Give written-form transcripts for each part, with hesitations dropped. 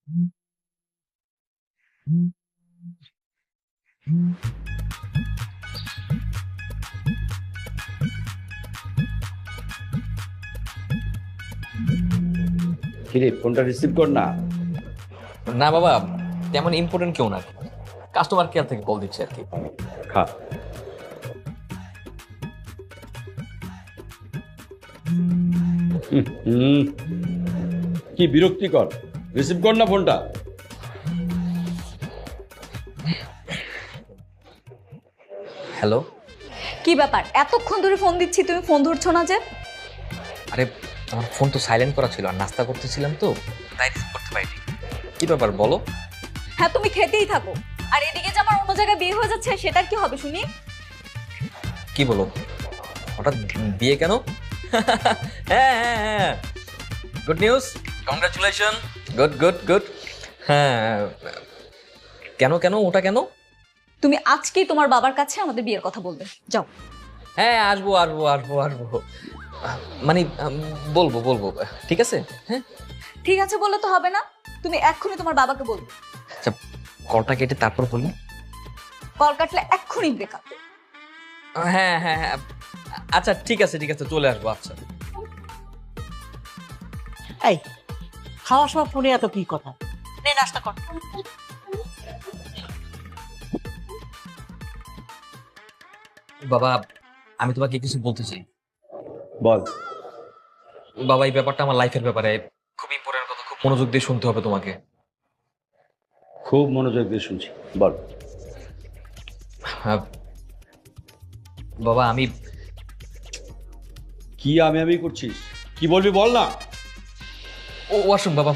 কিরে, ফোনটা রিসিভ কর না। না বাবা, তেমন ইম্পর্টেন্ট কেউ না, কাস্টমার কেয়ার থেকে কল দিচ্ছে আর কি। খা। হুম, কি বিরক্তিকর! রিসিভ কর না ফোনটা। হ্যালো। কি ব্যাপার, এতক্ষণ ধরে ফোন দিচ্ছি, তুমি ফোন ধরছো না যে? আরে আমার ফোন তো সাইলেন্ট করা ছিল, আর নাস্তা করতেছিলাম তো তাই রিসিভ করতে পারিনি। কি ব্যাপার বলো? হ্যাঁ, তুমি খেতেই থাকো। আর এদিকে যে আমার অন্য জায়গায় বিয়ে হয়ে যাচ্ছে, সেটার কি হবে শুনি? কি বলো, হঠাৎ বিয়ে কেন? হ্যাঁ হ্যাঁ হ্যাঁ, good news, congratulation. Good good good. হ্যাঁ, কেন কেন, ওটা কেন? তুমি আজকেই তোমার বাবার কাছে আমাদের বিয়ের কথা বলবে, যাও। হ্যাঁ, আসবো আসবো আসবো আসবো, মানে বলবো বলবো, ঠিক আছে। হ্যাঁ ঠিক আছে বললে তো হবে না, তুমি এক্ষুনি তোমার বাবাকে বলবে। আচ্ছা, কলটা কেটে তারপর বলি। কল কাটলে এক্ষুনি ব্রেকআপ। হ্যাঁ হ্যাঁ হ্যাঁ, আচ্ছা ঠিক আছে ঠিক আছে, চলে আসবো। আচ্ছা এই খাওয়ার সময় ফোনে এত কি কথা? নে নাস্তা কর। বাবা, আমি তোমাকে কিছু বলতে চাই। বল। বাবা, এই ব্যাপারটা আমার লাইফের ব্যাপারে, খুব ইম্পর্টেন্ট কথা, খুব মনোযোগ দিয়ে শুনতে হবে তোমাকে। খুব মনোযোগ দিয়ে শুনছি, বল। হ্যাঁ, বাবা আমি কি আমি করছিস? কি বলবি বল না। ওয়াশরুম বাবা,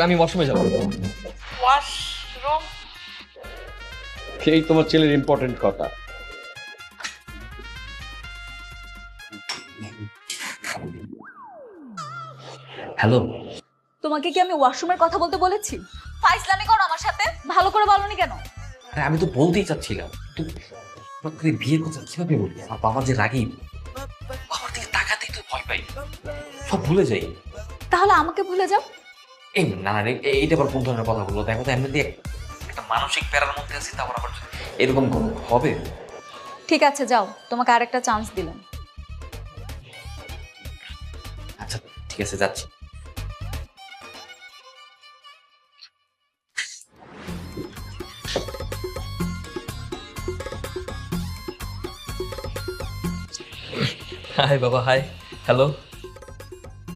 আমি ওয়াশরুমে যাবো। ওয়াশরুম? এই তোমার ছেলের ইম্পর্টেন্ট কথা। হ্যালো। তোমাকে কি আমি ওয়াশরুমের কথা বলতে বলেছি? ফাইজলামি করো আমার সাথে, ভালো করে বলনি কেন? আরে আমি তো বলতেই চাচ্ছিলাম, তুই বিয়ের কথা কিভাবে বলবি? আমার বাবা যে রাগী, বাবার দিকে তাকাতেই তো ভয় পাই, সব ভুলে যাই। তাহলে আমাকে ভুলে যাও। এই না না, এইটা আবার কোন ধরনের কথা বললো? দেখো তো, এমনিতে একটা মানসিক প্যারার মধ্যে আছি, তারপর আবার এরকম হবে? ঠিক আছে যাও, তোমাকে আরেকটা চান্স দিলাম। আচ্ছা ঠিক আছে, যাচ্ছি। হাই বাবা, হাই। হ্যালো।